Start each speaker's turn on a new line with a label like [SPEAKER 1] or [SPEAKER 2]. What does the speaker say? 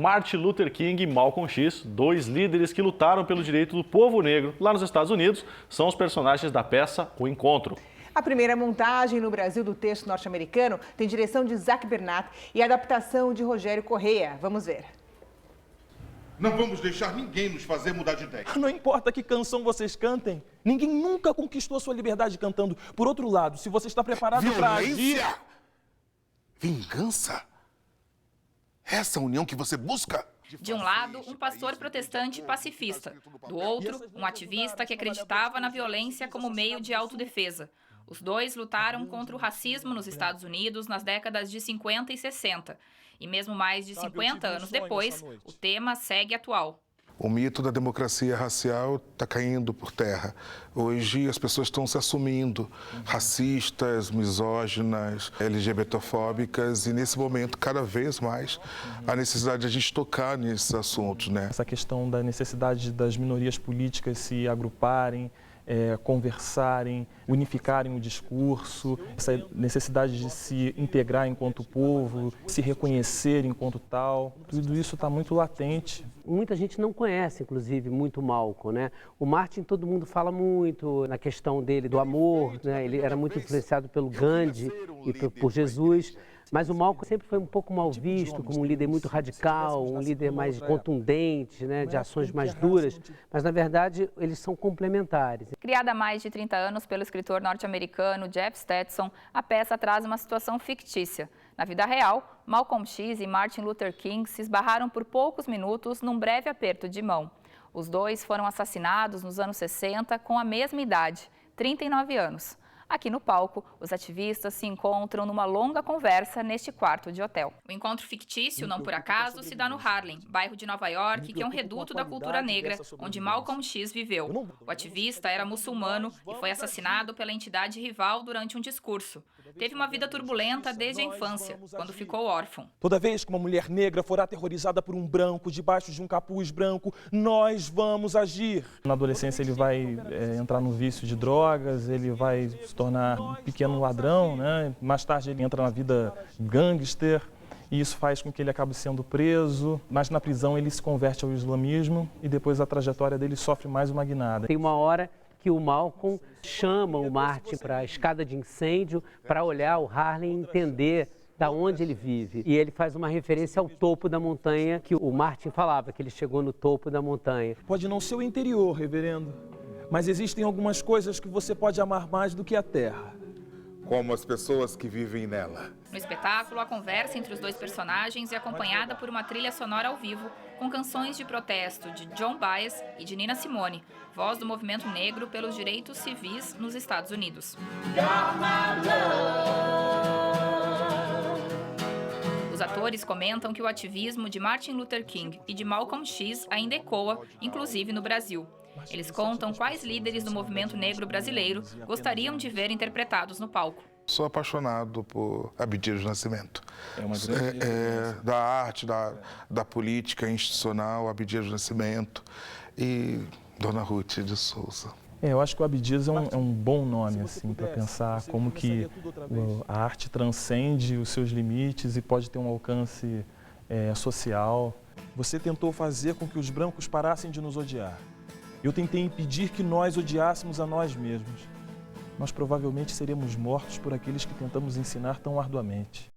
[SPEAKER 1] Martin Luther King e Malcolm X, dois líderes que lutaram pelo direito do povo negro lá nos Estados Unidos, são os personagens da peça O Encontro.
[SPEAKER 2] A primeira montagem no Brasil do texto norte-americano tem direção de Isaac Bernat e adaptação de Rogério Correia. Vamos ver.
[SPEAKER 3] Não vamos deixar ninguém nos fazer mudar de ideia.
[SPEAKER 4] Não importa que canção vocês cantem, ninguém nunca conquistou a sua liberdade cantando. Por outro lado, se você está preparado para agir...
[SPEAKER 3] Vingança? Essa união que você busca?
[SPEAKER 5] De um lado, um pastor protestante pacifista. Do outro, um ativista que acreditava na violência como meio de autodefesa. Os dois lutaram contra o racismo nos Estados Unidos nas décadas de 50 e 60. E mesmo mais de 50 anos depois, o tema segue atual.
[SPEAKER 6] O mito da democracia racial está caindo por terra. Hoje as pessoas estão se assumindo racistas, misóginas, LGBTfóbicas e nesse momento, cada vez mais, a necessidade de a gente tocar nesses assuntos, né?
[SPEAKER 4] Essa questão da necessidade das minorias políticas se agruparem, conversarem, unificarem o discurso, essa necessidade de se integrar enquanto povo, se reconhecer enquanto tal, tudo isso está muito latente.
[SPEAKER 7] Muita gente não conhece, inclusive, muito Malcolm, né? O Martin, todo mundo fala muito na questão dele, do amor, né? Ele era muito influenciado pelo Gandhi e por Jesus. Mas o Malcolm sempre foi um pouco mal visto, como um líder muito radical, um líder mais contundente, né, de ações mais duras. Mas, na verdade, eles são complementares.
[SPEAKER 5] Criada há mais de 30 anos pelo escritor norte-americano Jeff Stetson, a peça traz uma situação fictícia. Na vida real, Malcolm X e Martin Luther King se esbarraram por poucos minutos num breve aperto de mão. Os dois foram assassinados nos anos 60 com a mesma idade, 39 anos. Aqui no palco, os ativistas se encontram numa longa conversa neste quarto de hotel. O encontro fictício, não por acaso, se dá no Harlem, bairro de Nova York, que é um reduto da cultura negra, onde Malcolm X viveu. O ativista era muçulmano e foi assassinado pela entidade rival durante um discurso. Teve uma vida turbulenta desde a infância, quando ficou órfão.
[SPEAKER 4] Toda vez que uma mulher negra for aterrorizada por um branco, debaixo de um capuz branco, nós vamos agir. Na adolescência ele vai entrar no vício de drogas, ele vai se tornar um pequeno ladrão, né? Mais tarde ele entra na vida gangster e isso faz com que ele acabe sendo preso, mas na prisão ele se converte ao islamismo e depois a trajetória dele sofre mais uma guinada.
[SPEAKER 7] Tem uma hora que o Malcolm chama o Martin para a escada de incêndio para olhar o Harlem e entender da onde ele vive. E ele faz uma referência ao topo da montanha que o Martin falava, que ele chegou no topo da montanha.
[SPEAKER 4] Pode não ser o interior, reverendo, mas existem algumas coisas que você pode amar mais do que a terra.
[SPEAKER 6] Como as pessoas que vivem nela.
[SPEAKER 5] No espetáculo, a conversa entre os dois personagens é acompanhada por uma trilha sonora ao vivo, com canções de protesto de Joan Baez e de Nina Simone, voz do movimento negro pelos direitos civis nos Estados Unidos. Os atores comentam que o ativismo de Martin Luther King e de Malcolm X ainda ecoa, inclusive no Brasil. Eles contam quais líderes do movimento negro brasileiro gostariam de ver interpretados no palco.
[SPEAKER 6] Sou apaixonado por Abdias do Nascimento. Da arte, da política institucional, Abdias do Nascimento e Dona Ruth de Souza.
[SPEAKER 4] Eu acho que o Abdias é um bom nome assim, para pensar como que a arte transcende os seus limites e pode ter um alcance social. Você tentou fazer com que os brancos parassem de nos odiar. Eu tentei impedir que nós odiássemos a nós mesmos. Nós provavelmente seremos mortos por aqueles que tentamos ensinar tão arduamente.